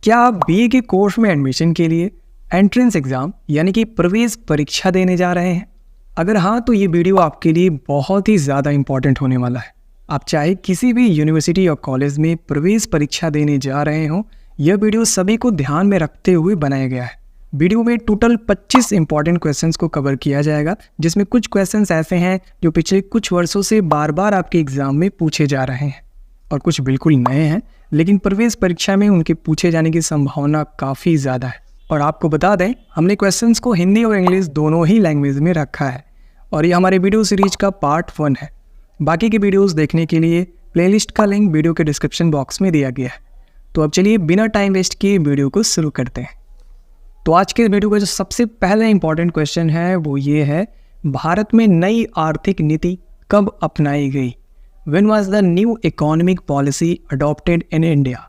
क्या आप बीए के कोर्स में एडमिशन के लिए एंट्रेंस एग्ज़ाम यानी कि प्रवेश परीक्षा देने जा रहे हैं? अगर हाँ तो ये वीडियो आपके लिए बहुत ही ज़्यादा इम्पॉर्टेंट होने वाला है। आप चाहे किसी भी यूनिवर्सिटी या कॉलेज में प्रवेश परीक्षा देने जा रहे हो, यह वीडियो सभी को ध्यान में रखते हुए बनाया गया है। वीडियो में टोटल 25 इंपॉर्टेंट क्वेश्चंस को कवर किया जाएगा, जिसमें कुछ क्वेश्चंस ऐसे हैं जो पिछले कुछ वर्षों से बार बार आपके एग्ज़ाम में पूछे जा रहे हैं और कुछ बिल्कुल नए हैं, लेकिन प्रवेश परीक्षा में उनके पूछे जाने की संभावना काफ़ी ज़्यादा है। और आपको बता दें, हमने क्वेश्चंस को हिंदी और इंग्लिश दोनों ही लैंग्वेज में रखा है और ये हमारे वीडियो सीरीज का पार्ट 1 है। बाकी के वीडियोस देखने के लिए प्लेलिस्ट का लिंक वीडियो के डिस्क्रिप्शन बॉक्स में दिया गया है। तो अब चलिए बिना टाइम वेस्ट किए वीडियो को शुरू करते हैं। तो आज के वीडियो का जो सबसे पहला इंपॉर्टेंट क्वेश्चन है वो ये है, भारत में नई आर्थिक नीति कब अपनाई गई? When was the new economic policy adopted in India?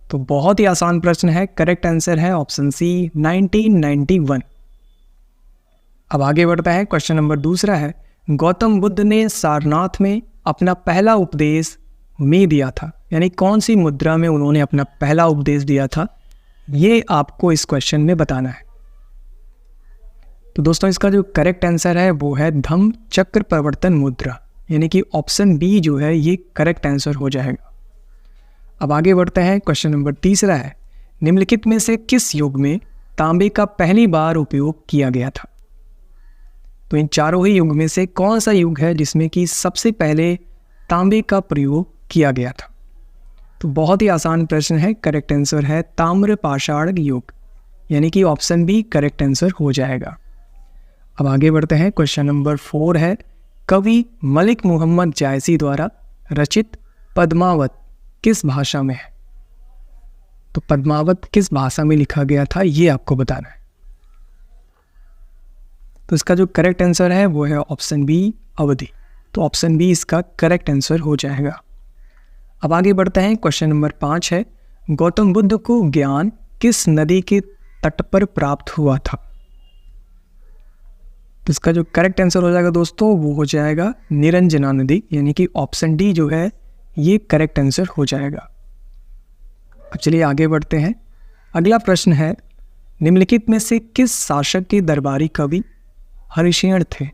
तो बहुत ही आसान प्रश्न है। करेक्ट आंसर है ऑप्शन सी 1991। अब आगे बढ़ता है। क्वेश्चन नंबर दूसरा है, गौतम बुद्ध ने सारनाथ में अपना पहला उपदेश में दिया था, यानी कौन सी मुद्रा में उन्होंने अपना पहला उपदेश दिया था, ये आपको इस क्वेश्चन में बताना है। तो दोस्तों इसका जो करेक्ट आंसर है वो है धम्म चक्र प्रवर्तन मुद्रा, यानी कि ऑप्शन बी जो है ये करेक्ट आंसर हो जाएगा। अब आगे बढ़ते हैं। क्वेश्चन नंबर तीसरा है, निम्नलिखित में से किस युग में तांबे का पहली बार उपयोग किया गया था? तो इन चारों ही युग में से कौन सा युग है जिसमें कि सबसे पहले तांबे का प्रयोग किया गया था? तो बहुत ही आसान प्रश्न है। करेक्ट आंसर है ताम्र पाषाण युग, यानी कि ऑप्शन बी करेक्ट आंसर हो जाएगा। अब आगे बढ़ते हैं। क्वेश्चन नंबर 4 है, कवि मलिक मोहम्मद जायसी द्वारा रचित पद्मावत किस भाषा में है? तो पद्मावत किस भाषा में लिखा गया था, ये आपको बताना है। तो इसका जो करेक्ट आंसर है वो है ऑप्शन बी अवधी। तो ऑप्शन बी इसका करेक्ट आंसर हो जाएगा। अब आगे बढ़ते हैं। क्वेश्चन नंबर 5 है, गौतम बुद्ध को ज्ञान किस नदी के तट पर प्राप्त हुआ था? तो इसका जो करेक्ट आंसर हो जाएगा दोस्तों वो हो जाएगा निरंजना नदी, यानी कि ऑप्शन डी जो है ये करेक्ट आंसर हो जाएगा। अब चलिए आगे बढ़ते हैं। अगला प्रश्न है, निम्नलिखित में से किस शासक के दरबारी कवि हरिशेन थे?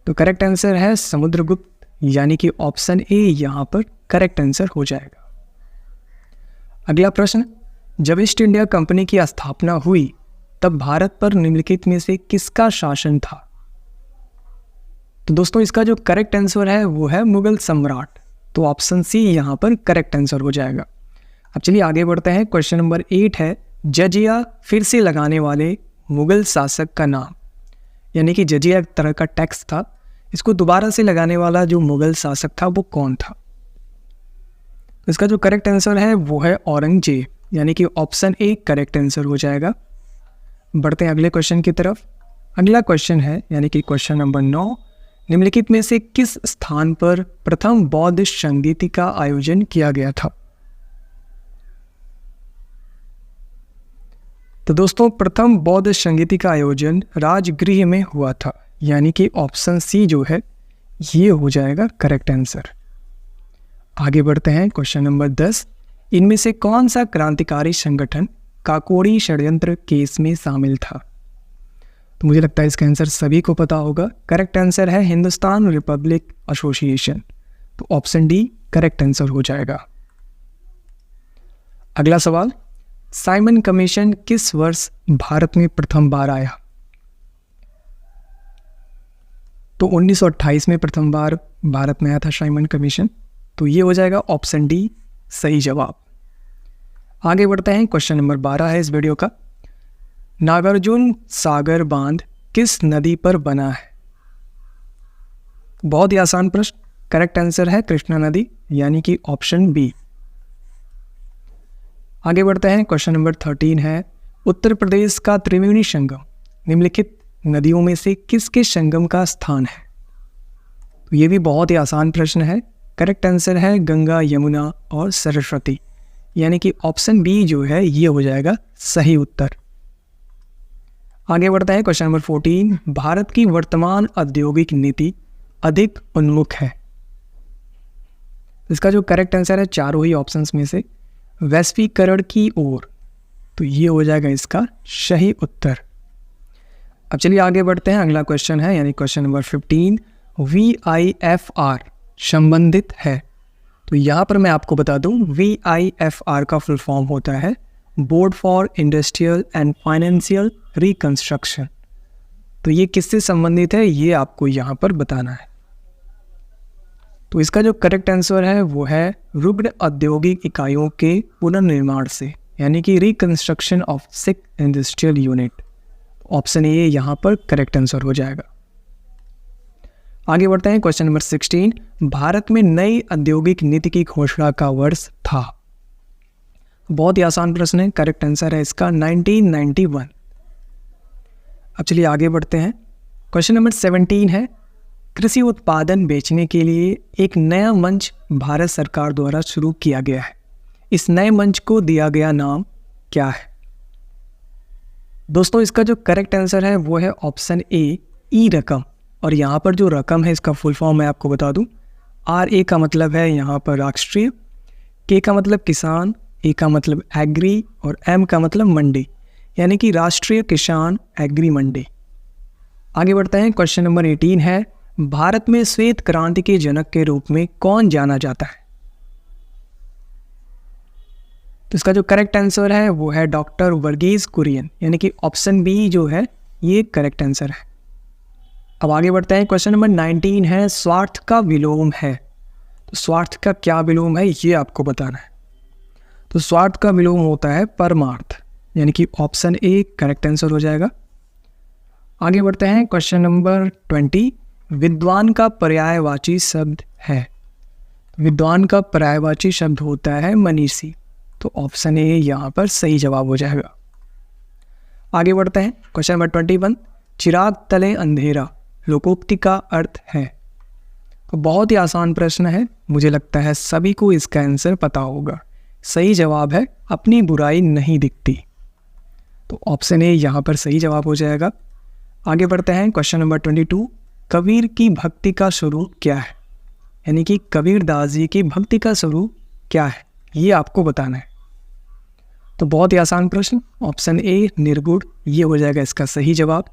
तो करेक्ट आंसर है समुद्रगुप्त, यानी कि ऑप्शन ए यहाँ पर करेक्ट आंसर हो जाएगा। अगला प्रश्न, जब ईस्ट इंडिया कंपनी की स्थापना हुई तब भारत पर निम्नलिखित में से किसका शासन था? तो दोस्तों इसका जो करेक्ट आंसर है वो है मुगल सम्राट। तो ऑप्शन सी यहाँ पर करेक्ट आंसर हो जाएगा। अब चलिए आगे बढ़ते हैं। क्वेश्चन नंबर 8 है, जजिया फिर से लगाने वाले मुगल शासक का नाम, यानी कि जजिया एक तरह का टैक्स था, इसको दोबारा से लगाने वाला जो मुगल शासक था वो कौन था? तो इसका जो करेक्ट आंसर है वो है औरंगजेब, यानी कि ऑप्शन ए करेक्ट आंसर हो जाएगा। बढ़ते हैं अगले क्वेश्चन की तरफ। अगला क्वेश्चन है, यानी कि क्वेश्चन नंबर 9, निम्नलिखित में से किस स्थान पर प्रथम बौद्ध संगीति का आयोजन किया गया था? तो दोस्तों प्रथम बौद्ध संगीति का आयोजन राजगृह में हुआ था, यानी कि ऑप्शन सी जो है ये हो जाएगा करेक्ट आंसर। आगे बढ़ते हैं। क्वेश्चन नंबर 10, इनमें से कौन सा क्रांतिकारी संगठन काकोरी षड्यंत्र केस में शामिल था? तो मुझे लगता है इसका आंसर सभी को पता होगा। करेक्ट आंसर है हिंदुस्तान रिपब्लिक एसोसिएशन। तो ऑप्शन डी करेक्ट आंसर हो जाएगा। अगला सवाल, साइमन कमीशन किस वर्ष भारत में प्रथम बार आया? तो 1928 में प्रथम बार भारत में आया था साइमन कमीशन। तो ये हो जाएगा ऑप्शन डी सही जवाब। आगे बढ़ते हैं। क्वेश्चन नंबर 12 है इस वीडियो का, नागार्जुन सागर बांध किस नदी पर बना है? बहुत ही आसान प्रश्न। करेक्ट आंसर है कृष्णा नदी, यानी कि ऑप्शन बी। आगे बढ़ते हैं। क्वेश्चन नंबर 13 है, उत्तर प्रदेश का त्रिवेणी संगम निम्नलिखित नदियों में से किसके संगम का स्थान है? तो ये भी बहुत ही आसान प्रश्न है। करेक्ट आंसर है गंगा, यमुना और सरस्वती, यानी कि ऑप्शन बी जो है ये हो जाएगा सही उत्तर। आगे बढ़ता है। क्वेश्चन नंबर 14, भारत की वर्तमान औद्योगिक नीति अधिक उन्मुख है। इसका जो करेक्ट आंसर है चारों ही ऑप्शंस में से वैश्वीकरण की ओर, तो ये हो जाएगा इसका सही उत्तर। अब चलिए आगे बढ़ते हैं। अगला क्वेश्चन है यानी क्वेश्चन नंबर 15, VIFR संबंधित है। तो यहाँ पर मैं आपको बता दूँ VIFR का फुल फॉर्म होता है board for industrial and financial reconstruction. तो ये किससे संबंधित है ये आपको यहाँ पर बताना है। तो इसका जो करेक्ट आंसर है वो है रुग्ण औद्योगिक इकाइयों के पुनर्निर्माण से, यानी कि reconstruction of sick industrial unit. Option A यहाँ पर करेक्ट आंसर हो जाएगा। आगे बढ़ते हैं। क्वेश्चन नंबर 16, भारत में नई औद्योगिक नीति की घोषणा का वर्ष था। बहुत ही आसान प्रश्न है, करेक्ट आंसर है इसका 1991। अब चलिए आगे बढ़ते हैं। क्वेश्चन नंबर 17 है, कृषि उत्पादन बेचने के लिए एक नया मंच भारत सरकार द्वारा शुरू किया गया है। इस नए मंच को दिया गया नाम क्या है? दोस्तों इसका जो करेक्ट आंसर है वो है ऑप्शन ए, ई रकम। और यहाँ पर जो रकम है इसका फुल फॉर्म मैं आपको बता दूँ। RA का मतलब है यहाँ पर राष्ट्रीय, K का मतलब किसान, A का मतलब एग्री और M का मतलब मंडी, यानी कि राष्ट्रीय किसान एग्री मंडी। आगे बढ़ते हैं। क्वेश्चन नंबर 18 है, भारत में श्वेत क्रांति के जनक के रूप में कौन जाना जाता है? तो इसका जो करेक्ट आंसर है वो है डॉक्टर वर्गीस कुरियन, यानी कि ऑप्शन बी जो है ये करेक्ट आंसर है। अब आगे बढ़ते हैं। क्वेश्चन नंबर 19 है, स्वार्थ का विलोम है। तो स्वार्थ का क्या विलोम है ये आपको बताना है। तो स्वार्थ का विलोम होता है परमार्थ, यानी कि ऑप्शन ए करेक्ट आंसर हो जाएगा। आगे बढ़ते हैं। क्वेश्चन नंबर 20, विद्वान का पर्यायवाची शब्द है। विद्वान का पर्यायवाची शब्द होता है मनीषी। तो ऑप्शन ए यहाँ पर सही जवाब हो जाएगा। आगे बढ़ते हैं। क्वेश्चन नंबर 21, चिराग तले अंधेरा लोकोक्ति का अर्थ है। तो बहुत ही आसान प्रश्न है, मुझे लगता है सभी को इसका आंसर पता होगा। सही जवाब है अपनी बुराई नहीं दिखती। तो ऑप्शन ए यहाँ पर सही जवाब हो जाएगा। आगे बढ़ते हैं। क्वेश्चन नंबर 22, कबीर की भक्ति का स्वरूप क्या है? यानी कि कबीर दास जी की भक्ति का स्वरूप क्या है ये आपको बताना है। तो बहुत ही आसान प्रश्न, ऑप्शन ए निर्गुण, ये हो जाएगा इसका सही जवाब।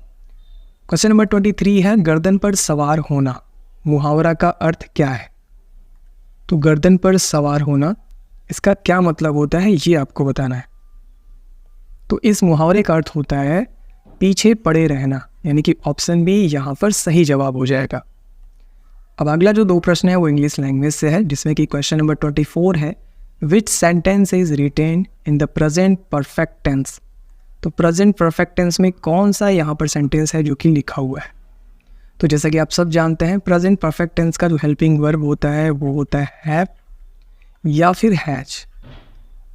क्वेश्चन नंबर 23 है, गर्दन पर सवार होना मुहावरा का अर्थ क्या है? तो गर्दन पर सवार होना इसका क्या मतलब होता है ये आपको बताना है। तो इस मुहावरे का अर्थ होता है पीछे पड़े रहना, यानी कि ऑप्शन बी यहाँ पर सही जवाब हो जाएगा। अब अगला जो दो प्रश्न है वो इंग्लिश लैंग्वेज से है, जिसमें कि क्वेश्चन नंबर 24 है, which sentence is written in the present perfect tense. तो प्रेजेंट परफेक्ट टेंस में कौन सा यहाँ पर सेंटेंस है जो कि लिखा हुआ है? तो जैसा कि आप सब जानते हैं प्रेजेंट परफेक्ट टेंस का जो हेल्पिंग वर्ब होता है वो होता है हैव या फिर हैज,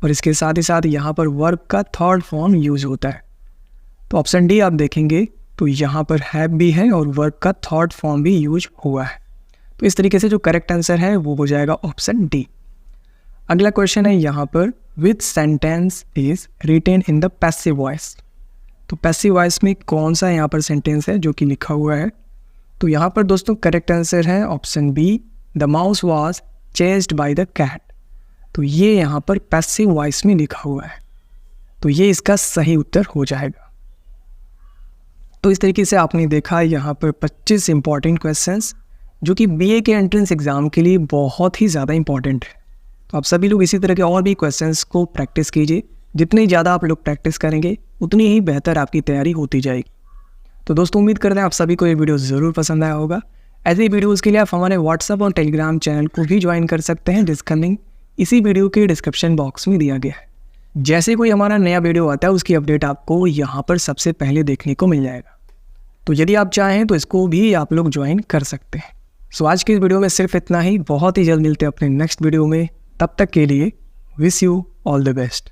और इसके साथ ही साथ यहाँ पर वर्ब का थर्ड फॉर्म यूज होता है। तो ऑप्शन डी आप देखेंगे तो यहाँ पर हैव भी है और वर्ब का थर्ड फॉर्म भी यूज हुआ है। तो इस तरीके से जो करेक्ट आंसर है वो हो जाएगा ऑप्शन डी। अगला क्वेश्चन है यहाँ पर, which sentence is written in the passive voice. तो पैसिव वॉइस में कौन सा यहाँ पर सेंटेंस है जो कि लिखा हुआ है? तो यहाँ पर दोस्तों करेक्ट आंसर है option B, the mouse was chased by the cat. तो ये यहाँ पर पैसिव वॉइस में लिखा हुआ है, तो ये इसका सही उत्तर हो जाएगा। तो इस तरीके से आपने देखा यहाँ पर 25 इंपॉर्टेंट क्वेश्चंस जो कि बीए के एंट्रेंस एग्ज़ाम के लिए बहुत ही ज़्यादा इंपॉर्टेंट है। तो आप सभी लोग इसी तरह के और भी क्वेश्चंस को प्रैक्टिस कीजिए। जितनी ज़्यादा आप लोग प्रैक्टिस करेंगे उतनी ही बेहतर आपकी तैयारी होती जाएगी। तो दोस्तों उम्मीद करते हैं आप सभी को ये वीडियो ज़रूर पसंद आया होगा। ऐसे वीडियोज़ के लिए आप हमारे व्हाट्सअप और टेलीग्राम चैनल को भी ज्वाइन कर सकते हैं, जिसका लिंक इसी वीडियो के डिस्क्रिप्शन बॉक्स में दिया गया है। जैसे कोई हमारा नया वीडियो आता है उसकी अपडेट आपको यहाँ पर सबसे पहले देखने को मिल जाएगा। तो यदि आप चाहें तो इसको भी आप लोग ज्वाइन कर सकते हैं। सो आज की इस वीडियो में सिर्फ इतना ही। बहुत ही जल्द मिलते हैं अपने नेक्स्ट वीडियो में। तब तक के लिए wish you all the best.